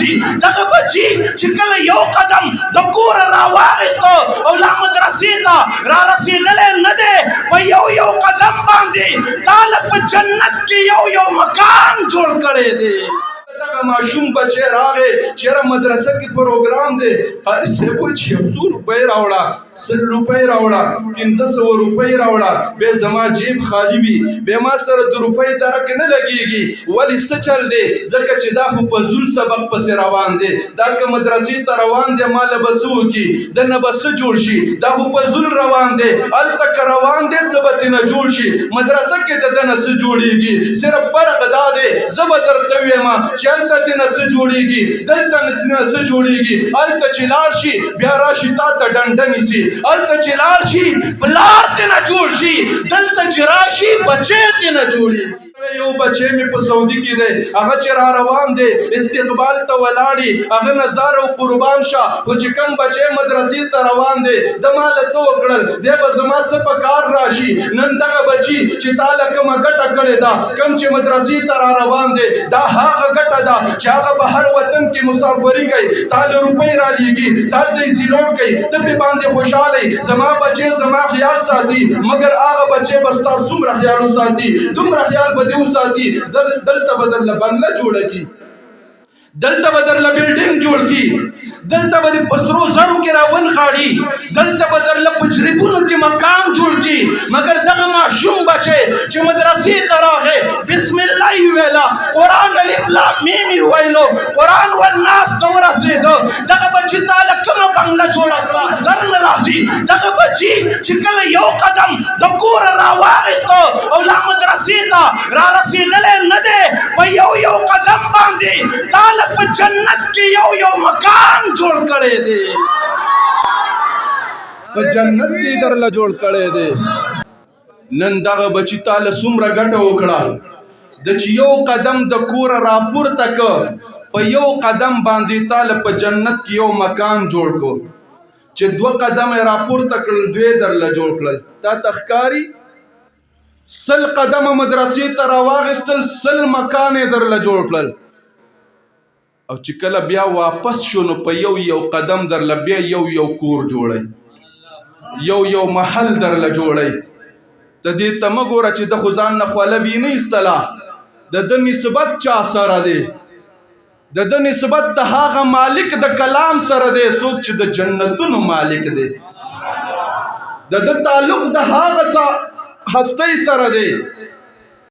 راځي دغه بچي چې کله یو قدم د کوره راواخیستو او لا مدرسې ته را رسېدلی نه دی په یو قدم باندې تاله په جنت کې یو مکان جوړ کړی دی دغه ماشوم بچی راغی چېرې مدرسه کې پروګرام دی قاري صاحب وایي چې 100 روپۍ راوړه 100 روپۍ راوړه 1500 روپۍ راوړه بیا زما جیب خالي وي بیا ما سره د روپۍ درک نه لګېږي ولې څه چل دی ځکه چې دا خو په زول سبق پسې روان دی دا که مدرسې ته روان دی ما له به څه وکړي دنه به څه جوړ شي دا خو په زول روان دی هلته که روان دی څه به ترېنه جوړ شي مدرسه کې د دنه څه جوړېږي صرف فرق دا دی زه به درته ویم چې هلته ترېنه څه جوړېږي دلته ترېنه څه جوړېږي هلته چې لاړ شي بیا راشي تا ته ډنډه نیسي هلته چې لاړ شي پلار ترېنه جوړ شي دلته چې راشي بچی ترېنه جوړېږي یو بچی مې په سعودي کې دی هغه چې را روان دی استقبال ته ولاړي هغه نظر او قربان شه خو چې کوم بچی مدرسې ته روان دی د ما له څه وکړل دی به زما څه په کار راشي نن دغه بچي چې تا له کومه ګټه کړې ده کوم چې مدرسې ته را روان دی دا هغه ګټه ده چې هغه به هر وطن کې مسافري کوي تا له روپۍ رالیږي تا ته یې زیلون کوي ته پې باندې خوشحاله زما بچی زما خیال ساتي مګر هغه بچی به ستا څومره خیال وساتي دومره خیال به وساتي دلته به درله بنګله جوړه کړي دلته به درله بلډینګ جوړ کړي دلته به دې په سرو زرو کې راونغاړي دلته به درله په جریبونو کې مکان جوړ کړي مګر دغه ماشوم بچی چې مدرسې ته راغی بسم الله یې ویله قرآن الف لام میم یې ویلو قرآن والناس ته ورسېده دغه بچي تا له کومه بنګله جوړه کړه زر نه راځي دغه بچي چې کله یو قدم د کوره راواخیسته او لا مدرسې ته را رسېدلی نه دی په یو قدم باندې تا له په جنت کې یو مکان جوړ کړی دی په جنت کې درله جوړ کړی دی نن دغه بچي تا له څومره ګټه وکړه د چې یو قدم د کوره راپورته که په یو قدم باندې تا له په جنت کې یو مکان جوړ کو چې 2 قدم یې راپورته کړل 2 درله جوړ کړل تا ته ښکاري 100 قدمه مدرسې ته راواخېستل 100 مکان یې درله جوړ کړل او چې کله بیا واپس شو نو په یو قدم درله بیا یو کور جوړی یو محل درله جوړی ته دې ته مه ګوره چې د خو ځان نه خوله وي نه ایستله د ده نسبت چا سره دی د ده نسبت د هغه مالک د کلام سره دی څوک چې د جنتونو مالک دی د ده تعلق د هغه هستۍ سره دی